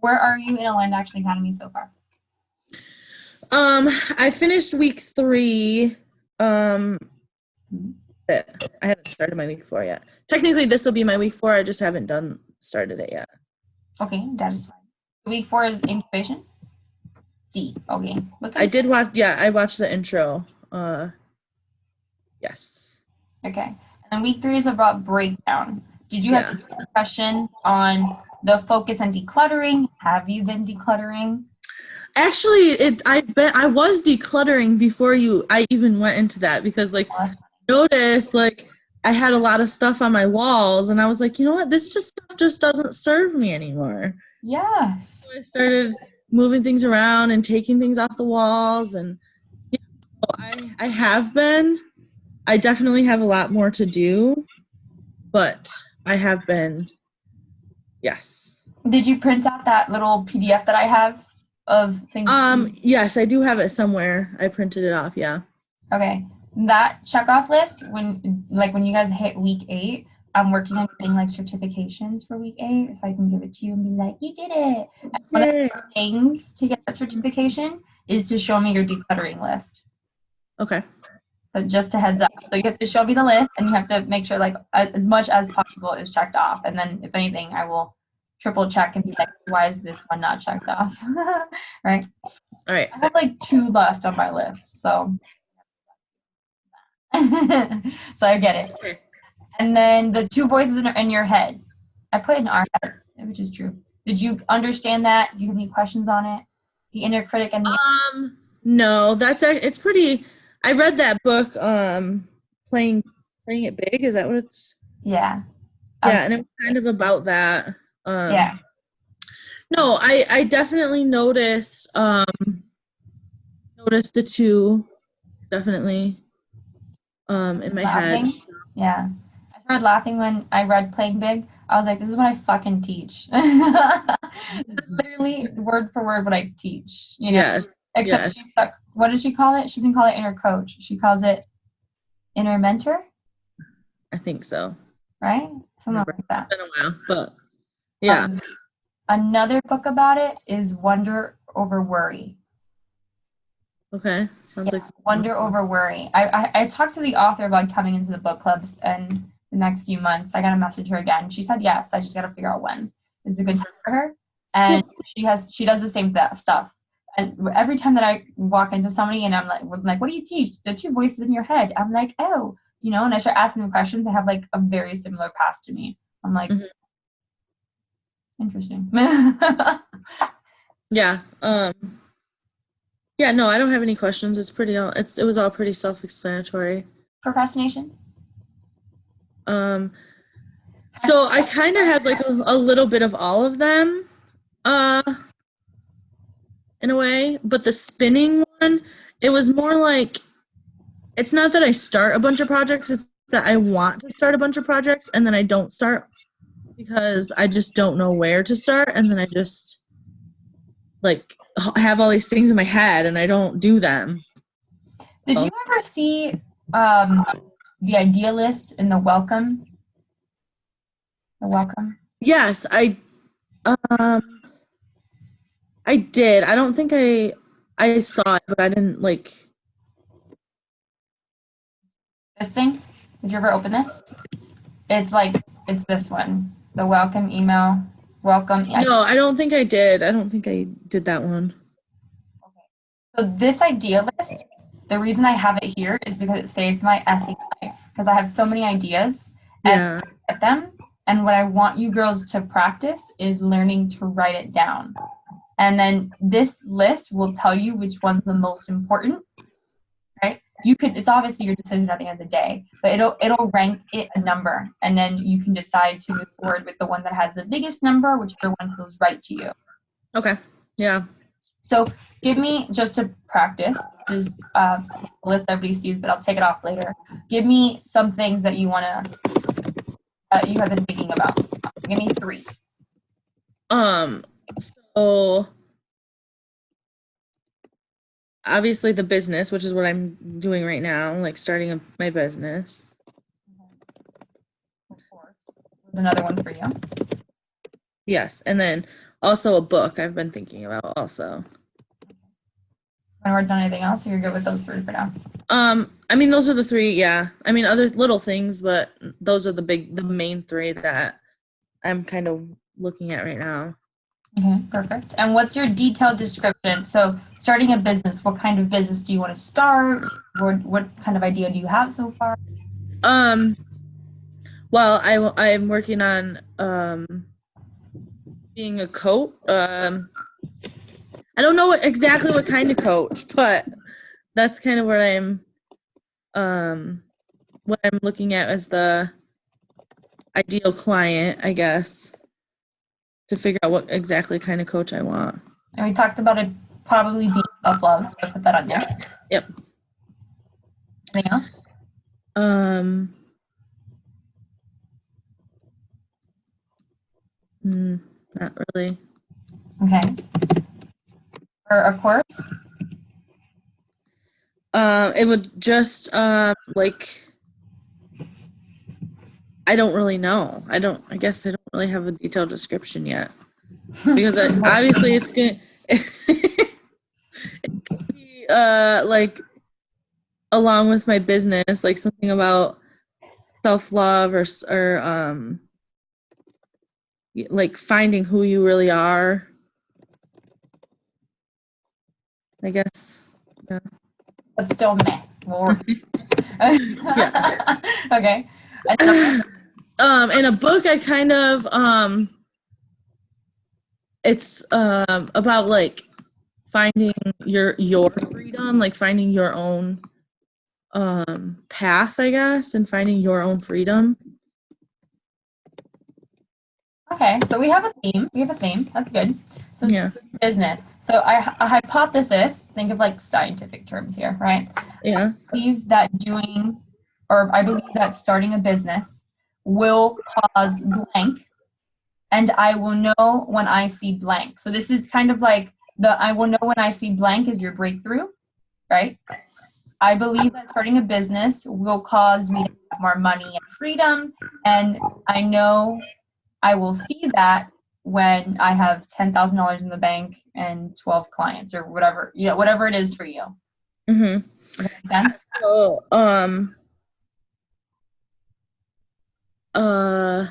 where are you in Aligned Action Academy so far? I finished week 3. I haven't started my week 4 yet. Technically, this will be my week 4. I just haven't started it yet. Okay, that is fine. Week 4 is incubation. See, okay. I did watch. Yeah, I watched the intro. Yes. Okay, and then week 3 is about breakdown. Did you have questions on the focus and decluttering? Have you been decluttering? Actually, I was decluttering before I even went into that, because like I noticed like I had a lot of stuff on my walls, and I was like, you know what, this stuff just doesn't serve me anymore. Yes. So I started moving things around and taking things off the walls, and so I have been. I definitely have a lot more to do, but I have been. Yes. Did you print out that little PDF that I have of things? Yes, I do have it somewhere. I printed it off. Yeah. Okay. That checkoff list, when you guys hit week 8, I'm working on getting like certifications for week 8, so I can give it to you and be like, you did it. And one of the things to get that certification is to show me your decluttering list. Okay. So just a heads up. So you have to show me the list, and you have to make sure like as much as possible is checked off. And then if anything, I will triple check and be like, why is this one not checked off? Right? All right. I have like 2 left on my list, so so I get it. Okay. And then the 2 voices in your head. I put in our heads, which is true. Did you understand that? Do you have any questions on it? The inner critic and the no, it's pretty. I read that book, playing it big. Is that what it's? Yeah. Yeah, and it was kind of about that. Yeah. No, I definitely noticed the 2 definitely in my head. Yeah. I started laughing when I read Playing Big. I was like, this is what I fucking teach. Literally word for word what I teach, you know. Yes. Except she's stuck. What does she call it? She doesn't call it inner coach. She calls it inner mentor. I think so. Right? Something like that. It's been a while, but yeah. Another book about it is Wonder Over Worry. Okay. Sounds like Wonder Over Worry. I talked to the author about coming into the book clubs and the next few months. I got to message her again. She said yes. I just got to figure out when is a good time for her. And she does the same stuff. And every time that I walk into somebody and I'm like, what do you teach? The 2 voices in your head. I'm like, oh, you know, and I start asking them questions. They have like a very similar past to me. I'm like, interesting. Yeah. Yeah, no, I don't have any questions. It was all pretty self-explanatory. Procrastination? So I kind of had like a little bit of all of them, in a way, but the spinning one, it was more like, it's not that I start a bunch of projects, it's that I want to start a bunch of projects and then I don't start because I just don't know where to start, and then I just like have all these things in my head and I don't do them. Did you ever see the idea list in the welcome? The welcome? Yes, I did. I don't think I saw it, but I didn't like this thing. Did you ever open this? It's this one. The welcome email. Welcome. No, I don't think I did. I don't think I did that one. Okay. So this idea list, the reason I have it here is because it saves my effing life. Because I have so many ideas and I get them. And what I want you girls to practice is learning to write it down. And then this list will tell you which one's the most important, right? It's obviously your decision at the end of the day, but it'll rank it a number, and then you can decide to move forward with the one that has the biggest number, whichever one feels right to you. Okay. Yeah. So give me, just to practice, this is a list everybody sees, but I'll take it off later. Give me some things that you you have been thinking about. Give me 3. So obviously the business, which is what I'm doing right now, like starting my business. Of course. There's another one for you. Yes. And then Also a book I've been thinking about also. When we're done anything else, or you're good with those three for now? I mean, those are the three, yeah. I mean, other little things, but those are the main three that I'm kind of looking at right now. Okay, perfect. And what's your detailed description? So starting a business, what kind of business do you want to start? What kind of idea do you have so far? Well, I'm working on being a coach. I don't know exactly what kind of coach, but that's kind of what I'm looking at as the ideal client, I guess, to figure out what exactly kind of coach I want. And we talked about it probably being self-love, so I put that on there. Yep. Anything else? Not really. Okay. For a course? It would just like I don't really know. I guess I don't really have a detailed description yet because obviously it's gonna be like along with my business, like something about self-love or like finding who you really are. I guess. Yeah. But still meh. Yeah. Okay. In a book I kind of it's about like finding your freedom, like finding your own path, I guess, and finding your own freedom. Okay, so we have a theme. We have a theme. That's good. So Yeah. business. So a hypothesis, think of like scientific terms here, right? Yeah. I believe that starting a business will cause blank, and I will know when I see blank. So this is kind of like I will know when I see blank is your breakthrough, right? I believe that starting a business will cause me to have more money and freedom, and I know I will see that when I have $10,000 in the bank and 12 clients or whatever, whatever it is for you. Mm-hmm. Does that make sense? So, uh,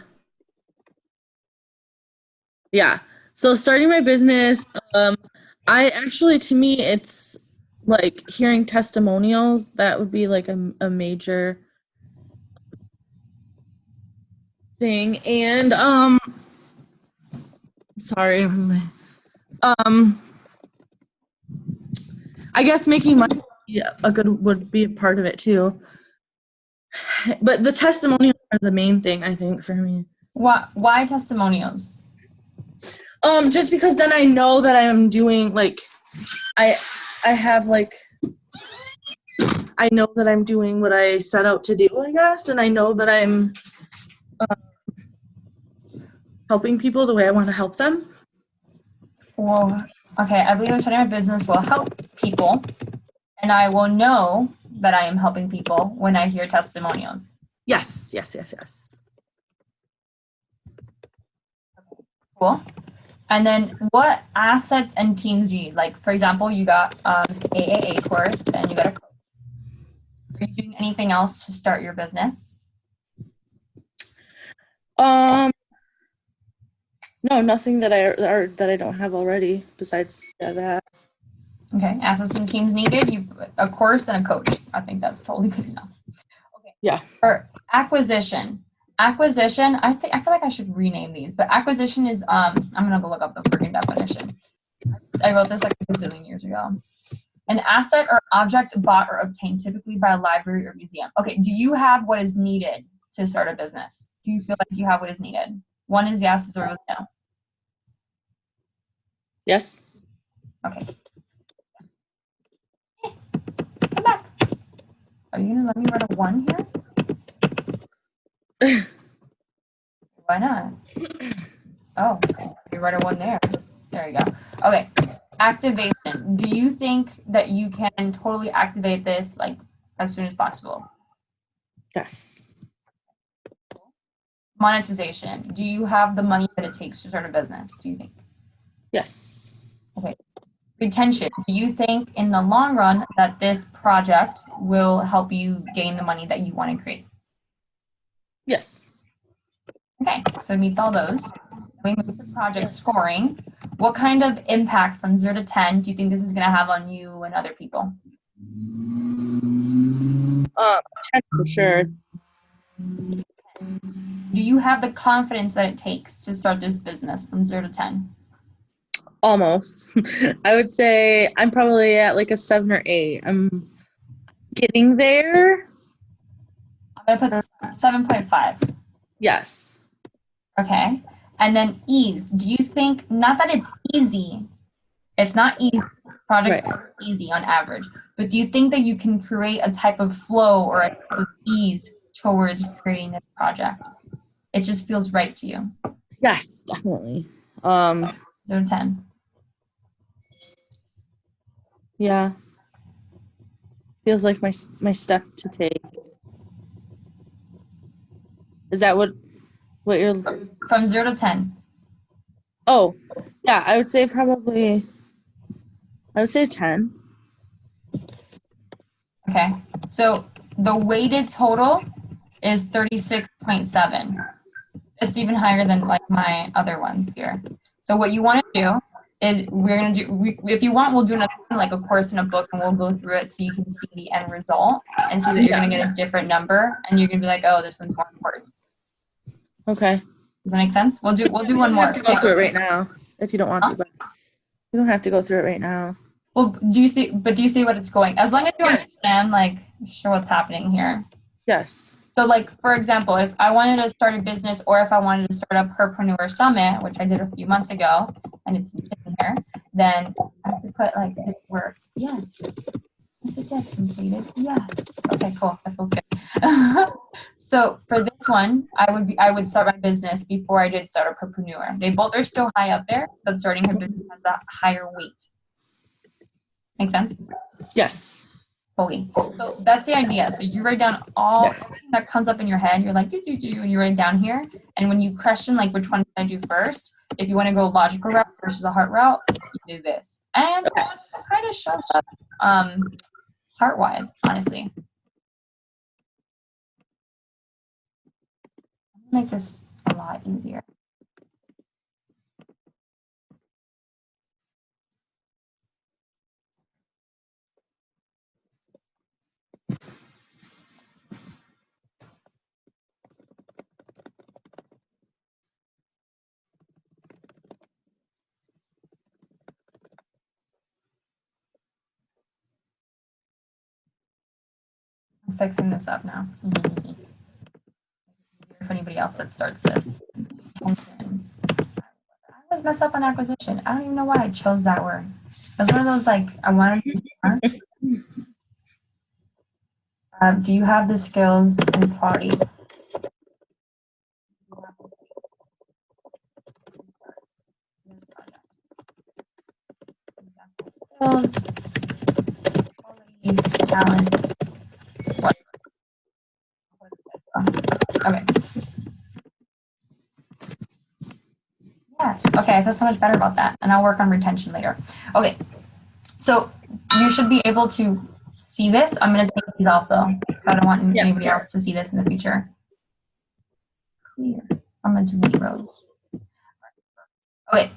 yeah. So starting my business, I actually, to me, it's like hearing testimonials. That would be like a major thing. And, sorry. I guess making money would be a part of it too. But the testimonials are the main thing, I think, for me. Why testimonials? Just because then I know that I'm doing like I have like I know that I'm doing what I set out to do, I guess, and I know that I'm helping people the way I want to help them. Well, okay, I believe that starting a business will help people, and I will know that I am helping people when I hear testimonials. Yes. Cool. And then what assets and teams do you need? Like, for example, you got AAA course and you got a coach. Are you doing anything else to start your business? No, nothing that I don't have already besides that. Okay, assets and teams needed. You a course and a coach. I think that's totally good enough. Okay. Yeah. Or acquisition. Acquisition. I feel like I should rename these, but acquisition is I'm gonna go look up the freaking definition. I wrote this like a gazillion years ago. An asset or object bought or obtained typically by a library or museum. Okay, do you have what is needed to start a business? Do you feel like you have what is needed? One is yes, zero is no. Yes. Okay. Come back. Are you gonna let me write a 1 here? Why not? Oh, you write a 1 there. There you go. Okay. Activation. Do you think that you can totally activate this like as soon as possible? Yes. Monetization. Do you have the money that it takes to start a business, do you think? Yes. Okay. Retention. Do you think in the long run that this project will help you gain the money that you want to create? Yes. Okay, so it meets all those. We move to project scoring. What kind of impact from 0 to 10 do you think this is going to have on you and other people? 10 for sure. Do you have the confidence that it takes to start this business from 0 to 10? Almost. I would say I'm probably at like a 7 or 8. I'm getting there. I'm going to put 7.5. Yes. Okay. And then ease. Do you think, not that it's easy, it's not easy, projects are easy on average, but do you think that you can create a type of flow or a type of ease towards creating this project? It just feels right to you. Yes, definitely. 0 to 10. Yeah. Feels like my step to take. Is that what you're From 0 to 10. Oh, yeah, I would say 10. Okay. So the weighted total is 36.7. It's even higher than like my other ones here. So what you want to do is we're going to do, if you want, we'll do another one, like a course in a book, and we'll go through it so you can see the end result and see that you're going to get a different number, and you're going to be like, oh, this one's more important. Okay. Does that make sense? We'll do one more. You don't have to go through it right now if you don't want to, but you don't have to go through it right now. Well, do you see what it's going? As long as you understand, like, sure what's happening here. Yes. So, like, for example, if I wanted to start a business or if I wanted to start a Herpreneur Summit, which I did a few months ago, and it's sitting here, then I have to put, like, did it work? Yes. Yes, it did. Completed. Yes. Okay, cool. That feels good. So for this one, I would start my business before I did start a Herpreneur. They both are still high up there, but starting her business has a higher weight. Make sense? Yes. Fully. So that's the idea. So you write down all that comes up in your head. You're like, do, and you write it down here. And when you question, like, which one should I do first? If you want to go logical route versus a heart route, you do this. And that kind of shows up heart-wise, honestly. Make this a lot easier. I'm fixing this up now. For anybody else that starts this. I always mess up on acquisition. I don't even know why I chose that word. It was one of those, like, I wanted to be smart. Do you have the skills and quality? Skills, quality, talents. What? Okay. Yes. Okay, I feel so much better about that, and I'll work on retention later. Okay. So you should be able to see this. I'm going to take these off, though. I don't want anybody else to see this in the future. Clear. I'm going to delete rows. Okay,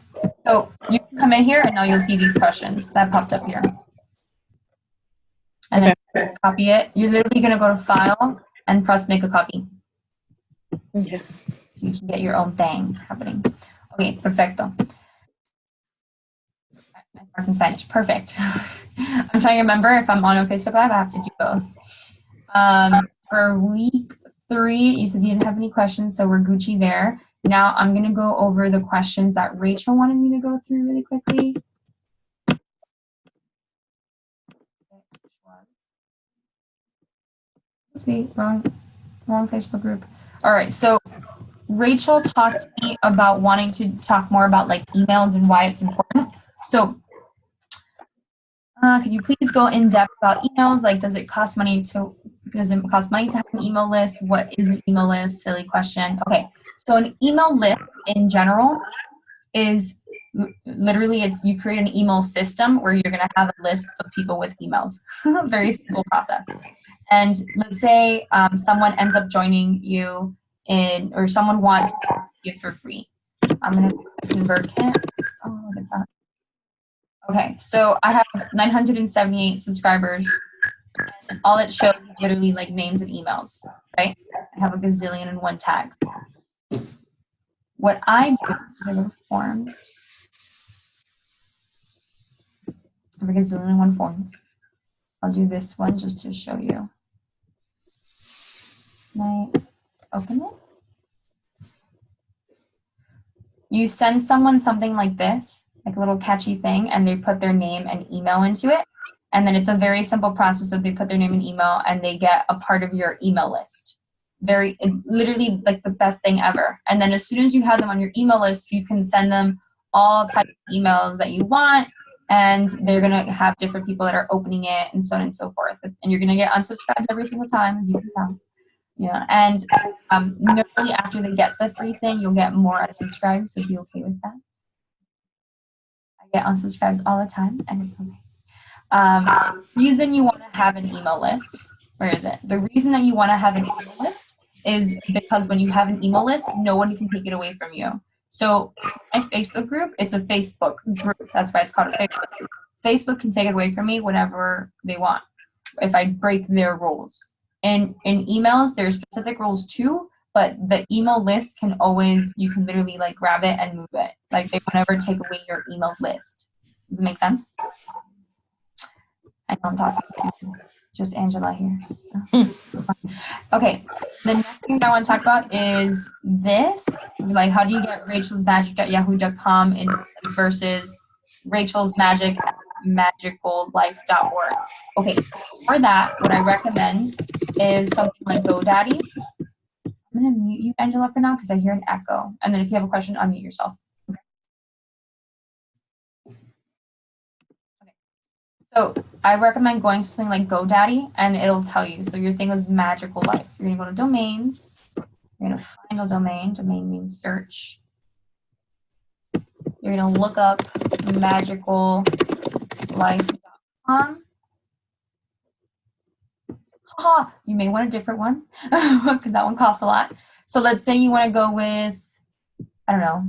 so you can come in here, and now you'll see these questions that popped up here. And then copy it. You're literally going to go to File and press Make a Copy. Okay. So you can get your own thing happening. Okay, perfecto. I start in Spanish. Perfect. I'm trying to remember if I'm on a Facebook Live, I have to do both. For week 3, you said you didn't have any questions, so we're Gucci there. Now I'm going to go over the questions that Rachel wanted me to go through really quickly. See, wrong Facebook group. All right, so Rachel talked to me about wanting to talk more about, like, emails and why it's important. So could you please go in depth about emails? Like, does it cost money to have an email list? What is an email list? Silly question. Okay, so an email list in general is Literally, it's you create an email system where you're going to have a list of people with emails. Very simple process. And let's say someone ends up joining you in, or someone wants to give for free. I'm going to convert it. Oh, that's not. Okay, so I have 978 subscribers. And all it shows is literally like names and emails, right? I have a gazillion and one tags. What I do is I go to forms. I have a gazillion and one forms. I'll do this one just to show you. Can I open it? You send someone something like this, like a little catchy thing, and they put their name and email into it. And then it's a very simple process of they put their name and email and they get a part of your email list. Literally like the best thing ever. And then as soon as you have them on your email list, you can send them all types of emails that you want, and they're going to have different people that are opening it and so on and so forth. And you're going to get unsubscribed every single time, as you can tell. Yeah, and normally after they get the free thing, you'll get more unsubscribed, so be okay with that. I get unsubscribes all the time, and it's okay. Reason you want to have an email list, where is it? The reason that you want to have an email list is because when you have an email list, no one can take it away from you. So my Facebook group, it's a Facebook group. That's why it's called a Facebook group. Facebook can take it away from me whenever they want, if I break their rules. In emails, there's specific rules too, but the email list can always, you can literally like grab it and move it. Like they will never take away your email list. Does it make sense? I know I'm talking to just Angela here. Okay, the next thing I want to talk about is this. Like, how do you get Rachel's Magic at yahoo.com versus Rachel's Magic at magicallife.org? Okay, for that, what I recommend is something like GoDaddy. I'm going to mute you, Angela, for now because I hear an echo. And then if you have a question, unmute yourself. So I recommend going to something like GoDaddy, and it'll tell you. So your thing is Magical Life. You're going to go to domains. You're going to find a domain. Domain means search. You're going to look up magicallife.com. Haha, you may want a different one because that one costs a lot. So let's say you want to go with, I don't know,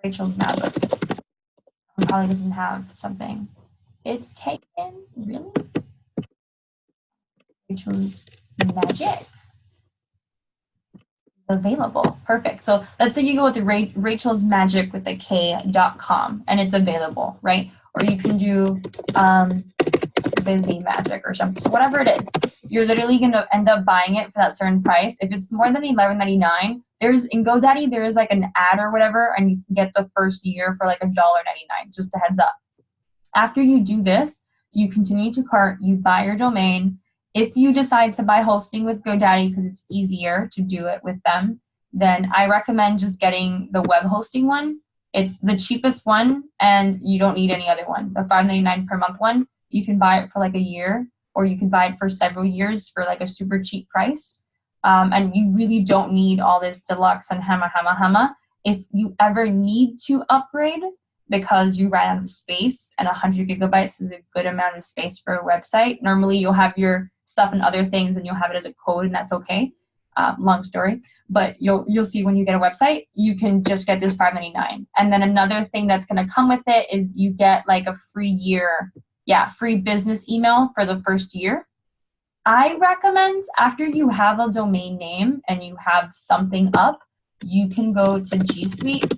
Rachel's Magic. Probably doesn't have something. It's taken, really? Rachel's Magic. Available. Perfect. So let's say you go with the Rachel's Magic with the K.com and it's available, right? Or you can do Busy Magic or something. So whatever it is, you're literally going to end up buying it for that certain price. If it's more than $11.99, there's in GoDaddy, there is like an ad or whatever, and you can get the first year for like $1.99, just a heads up. After you do this, you continue to cart, you buy your domain. If you decide to buy hosting with GoDaddy because it's easier to do it with them, then I recommend just getting the web hosting one. It's the cheapest one, and you don't need any other one. The $5.99 per month one, you can buy it for like a year, or you can buy it for several years for like a super cheap price. And you really don't need all this deluxe and hama. If you ever need to upgrade because you ran out of space, and 100 gigabytes is a good amount of space for a website, normally you'll have your stuff and other things and you'll have it as a code, and that's okay. Long story, but you'll see when you get a website, you can just get this $5.99. And then another thing that's going to come with it is you get like a free year, free business email for the first year. I recommend after you have a domain name and you have something up, you can go to G Suite.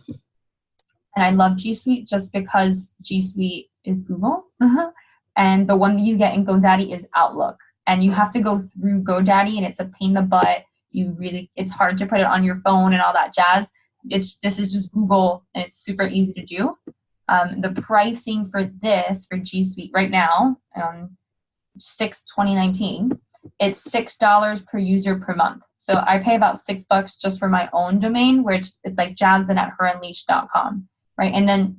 And I love G Suite just because G Suite is Google. And the one that you get in GoDaddy is Outlook. And you have to go through GoDaddy, and it's a pain in the butt. It's hard to put it on your phone and all that jazz. This is just Google, and it's super easy to do. The pricing for this, for G Suite right now, 6/2019, it's $6 per user per month. So I pay about $6 just for my own domain, which it's like jazzin@herunleashed.com, right? And then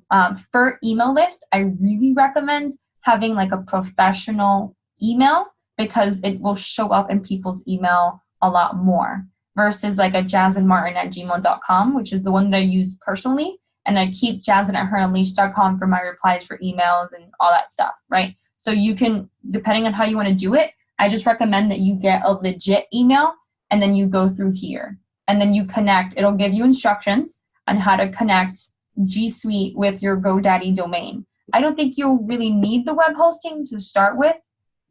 for email list, I really recommend having like a professional email because it will show up in people's email a lot more. versus like a jasminemartin@gmail.com, which is the one that I use personally. And I keep jasmine@herunleashed.com for my replies for emails and all that stuff, right? So you can, depending on how you want to do it, I just recommend that you get a legit email and then you go through here. And then you connect. It'll give you instructions on how to connect G Suite with your GoDaddy domain. I don't think you'll really need the web hosting to start with.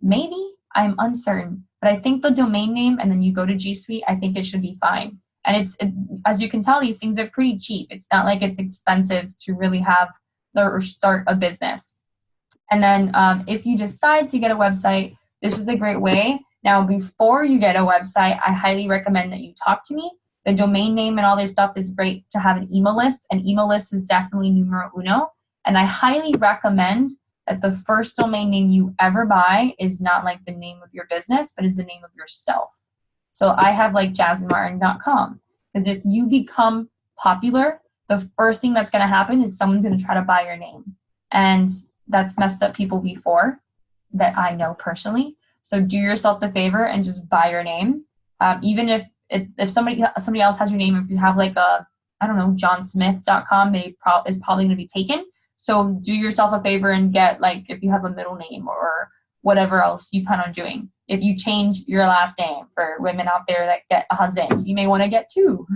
Maybe, I'm uncertain. But I think the domain name and then you go to G Suite, I think it should be fine. And as you can tell, these things are pretty cheap. It's not like it's expensive to really have or start a business. And then if you decide to get a website, this is a great way. Now, before you get a website, I highly recommend that you talk to me. The domain name and all this stuff is great to have an email list. An email list is definitely numero uno. And I highly recommend that the first domain name you ever buy is not like the name of your business, but is the name of yourself. So I have like jasminemartin.com, because if you become popular, the first thing that's going to happen is someone's going to try to buy your name. And that's messed up people before that I know personally. So do yourself the favor and just buy your name. Even if somebody else has your name, if you have like a, I don't know, johnsmith.com, it's probably going to be taken. So do yourself a favor and get, like, if you have a middle name or whatever else you plan on doing. If you change your last name, for women out there that get a husband, you may want to get two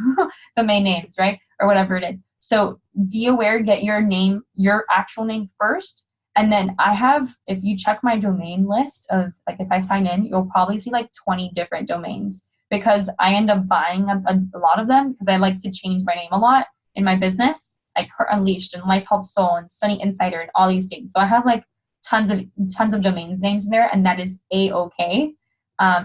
domain names, right? Or whatever it is. So be aware, get your name, your actual name first. And then I have, if you check my domain list of, like, if I sign in, you'll probably see like 20 different domains, because I end up buying a lot of them because I like to change my name a lot in my business, like Her Unleashed and Life Health Soul and Sunny Insider and all these things. So I have like tons of domain names in there, and that is A-OK.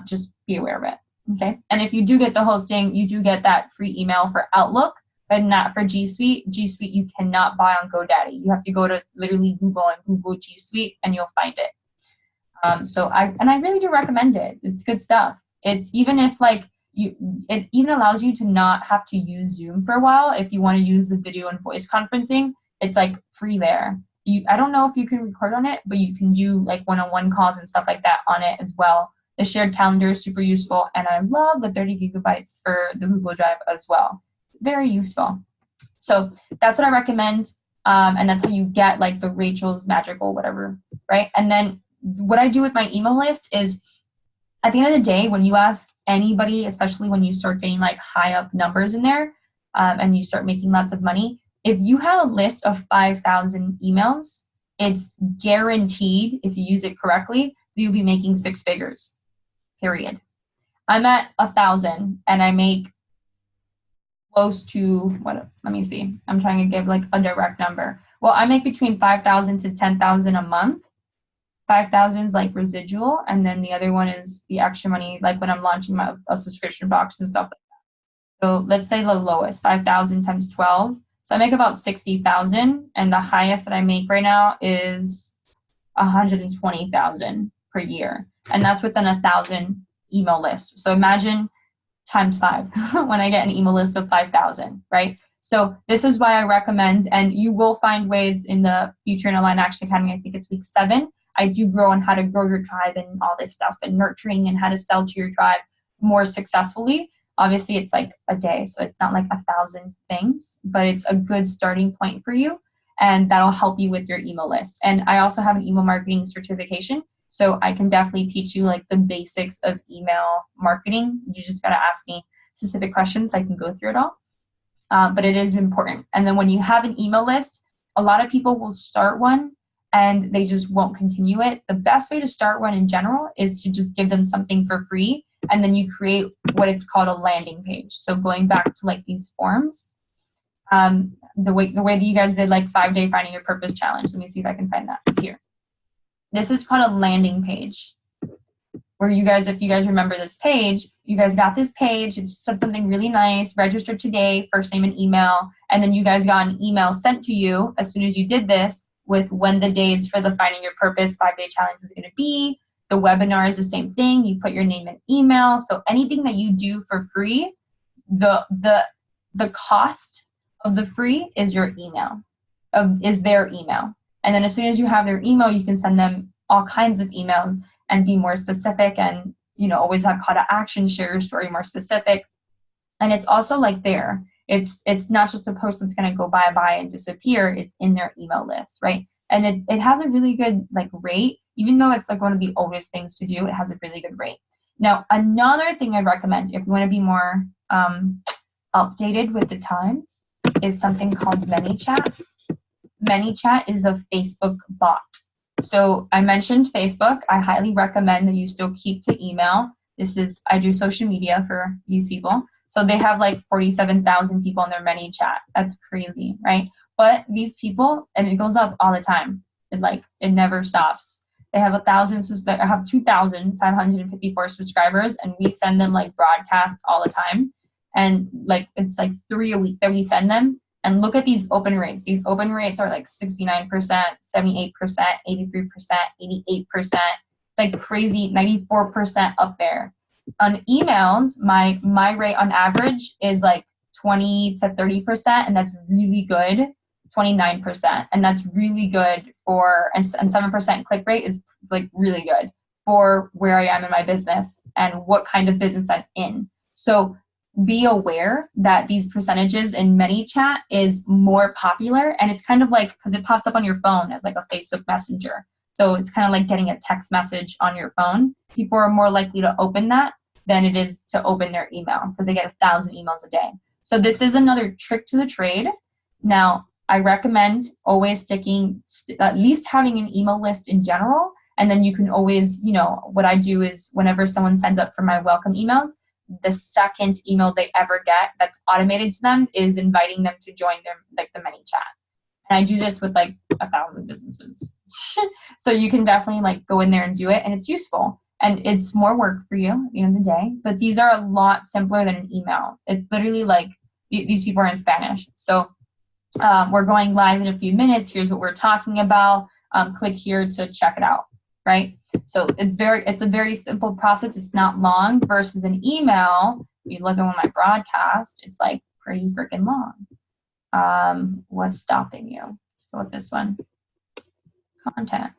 Just be aware of it, okay? And if you do get the hosting, you do get that free email for Outlook, but not for G Suite. G Suite you cannot buy on GoDaddy. You have to go to literally Google and Google G Suite, and you'll find it. So I really do recommend it. It's good stuff. It's even if like it even allows you to not have to use Zoom for a while. If you want to use the video and voice conferencing, it's like free there. I don't know if you can record on it, but you can do like one-on-one calls and stuff like that on it as well. The shared calendar is super useful, and I love the 30 gigabytes for the Google Drive as well. Very useful. So that's what I recommend, and that's how you get like the Rachel's Magical whatever, right? And then what I do with my email list is, at the end of the day, when you ask anybody, especially when you start getting like high up numbers in there, and you start making lots of money, if you have a list of 5,000 emails, it's guaranteed, if you use it correctly, you'll be making 6 figures, period. I'm at 1,000 and I make close to, let me see. I'm trying to give like a direct number. Well, I make between 5,000 to 10,000 a month. 5,000 is like residual, and then the other one is the extra money, like when I'm launching a subscription box and stuff like that. So let's say the lowest, 5,000 times 12. So I make about 60,000, and the highest that I make right now is 120,000 per year, and that's within 1,000 email list. So imagine times 5 when I get an email list of 5,000, right? So this is why I recommend, and you will find ways in the Future in Aligned Action Academy. I think it's week 7. I do grow on how to grow your tribe and all this stuff, and nurturing and how to sell to your tribe more successfully. Obviously, it's like a day, so it's not like 1,000 things, but it's a good starting point for you, and that'll help you with your email list. And I also have an email marketing certification, so I can definitely teach you like the basics of email marketing. You just gotta ask me specific questions. I can go through it all, but it is important. And then when you have an email list, a lot of people will start one and they just won't continue it. The best way to start one in general is to just give them something for free, and then you create what it's called a landing page. So going back to like these forms, the way that you guys did like 5-day Finding Your Purpose challenge. Let me see if I can find that. It's here. This is called a landing page, where you guys, if you guys remember this page, you guys got this page, it said something really nice, register today, first name and email, and then you guys got an email sent to you as soon as you did this with when the days for the Finding Your Purpose 5-day challenge is going to be. The webinar is the same thing. You put your name and email. So anything that you do for free, the cost of the free is your email, is their email. And then as soon as you have their email, you can send them all kinds of emails and be more specific, and always have call to action, share your story more specific. And it's also like there. It's not just a post that's going to go by and disappear. It's in their email list, right? And it has a really good like rate, even though it's like one of the oldest things to do. It has a really good rate. Now, another thing I'd recommend if you want to be more updated with the times is something called ManyChat. ManyChat is a Facebook bot. So I mentioned Facebook. I highly recommend that you still keep to email. I do social media for these people. So they have like 47,000 people in their ManyChat. That's crazy, right? But these people, and it goes up all the time. It never stops. They have 2,554 subscribers, and we send them like broadcast all the time. And like it's like 3 a week that we send them. And look at these open rates. These open rates are like 69%, 78%, 83%, 88%. It's like crazy, 94% up there. On emails, my rate on average is like 20 to 30%, and that's really good. 29%, and that's really good and 7% click rate is like really good for where I am in my business and what kind of business I'm in. So be aware that these percentages in ManyChat is more popular, and it's kind of like because it pops up on your phone as like a Facebook Messenger. So it's kind of like getting a text message on your phone. People are more likely to open that than it is to open their email because they get 1,000 emails a day. So this is another trick to the trade. Now, I recommend always at least having an email list in general. And then you can always, what I do is whenever someone signs up for my welcome emails, the second email they ever get that's automated to them is inviting them to join the ManyChat. And I do this with like 1,000 businesses. So you can definitely like go in there and do it, and it's useful. And it's more work for you at the end of the day, but these are a lot simpler than an email. It's literally like these people are in Spanish. So we're going live in a few minutes. Here's what we're talking about. Click here to check it out, right? So it's a very simple process. It's not long versus an email. If you look at one of my broadcasts, it's like pretty freaking long. What's stopping you? Let's go with this one. Content.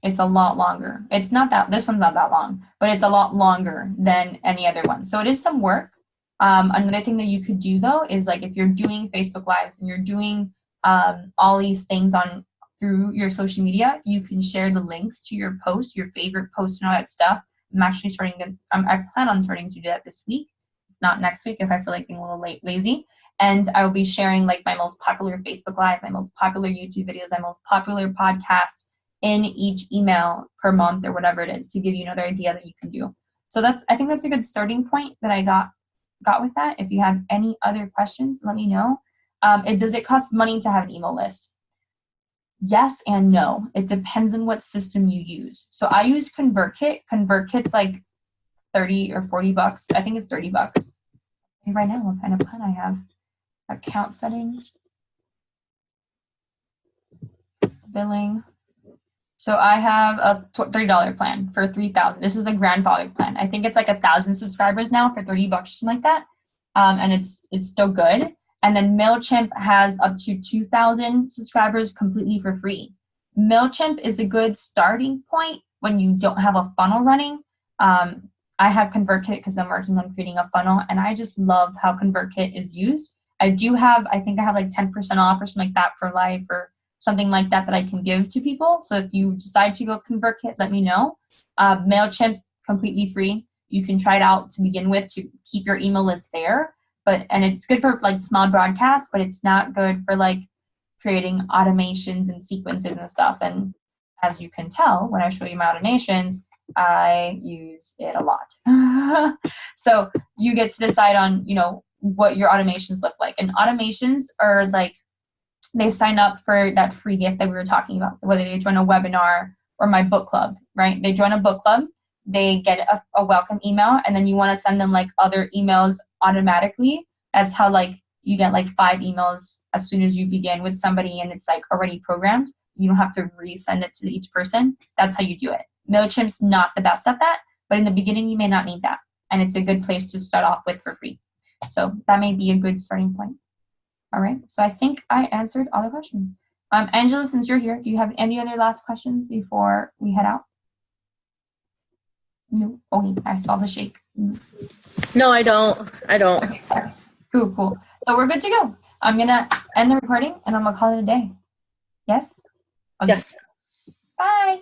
It's a lot longer. This one's not that long, but it's a lot longer than any other one. So it is some work. Another thing that you could do though is like if you're doing Facebook Lives and you're doing all these things through your social media, you can share the links to your posts, your favorite posts and all that stuff. I plan on starting to do that this week, not next week if I feel like being a little lazy. And I will be sharing like my most popular Facebook Lives, my most popular YouTube videos, my most popular podcast in each email per month or whatever it is to give you another idea that you can do. So I think that's a good starting point that I got with that. If you have any other questions, let me know. Does it cost money to have an email list? Yes and no. It depends on what system you use. So I use ConvertKit. ConvertKit's like 30 or 40 bucks. I think it's 30 bucks. Right now, what kind of plan I have? Account settings, billing. So I have a $30 plan for 3,000. This is a grandfathered plan. I think it's like 1,000 subscribers now for 30 bucks, something like that. And it's still good. And then MailChimp has up to 2,000 subscribers completely for free. MailChimp is a good starting point when you don't have a funnel running. I have ConvertKit because I'm working on creating a funnel, and I just love how ConvertKit is used. I think I have like 10% off or something like that for life or something like that I can give to people. So if you decide to go ConvertKit, let me know. MailChimp, completely free. You can try it out to begin with to keep your email list there. And it's good for like small broadcasts, but it's not good for like creating automations and sequences and stuff. And as you can tell, when I show you my automations, I use it a lot. So you get to decide on, what your automations look like. And automations are like, they sign up for that free gift that we were talking about, whether they join a webinar or my book club, right? They join a book club, they get a welcome email, and then you want to send them like other emails automatically. That's how like you get like 5 emails as soon as you begin with somebody and it's like already programmed. You don't have to resend it to each person. That's how you do it. MailChimp's not the best at that, but in the beginning you may not need that. And it's a good place to start off with for free. So that may be a good starting point. All right, so I think I answered all the questions. Angela, since you're here, do you have any other last questions before we head out? No. Okay, I saw the shake. No, I don't. Okay, cool. So we're good to go. I'm gonna end the recording and I'm gonna call it a day. Yes? Okay. Yes. Bye.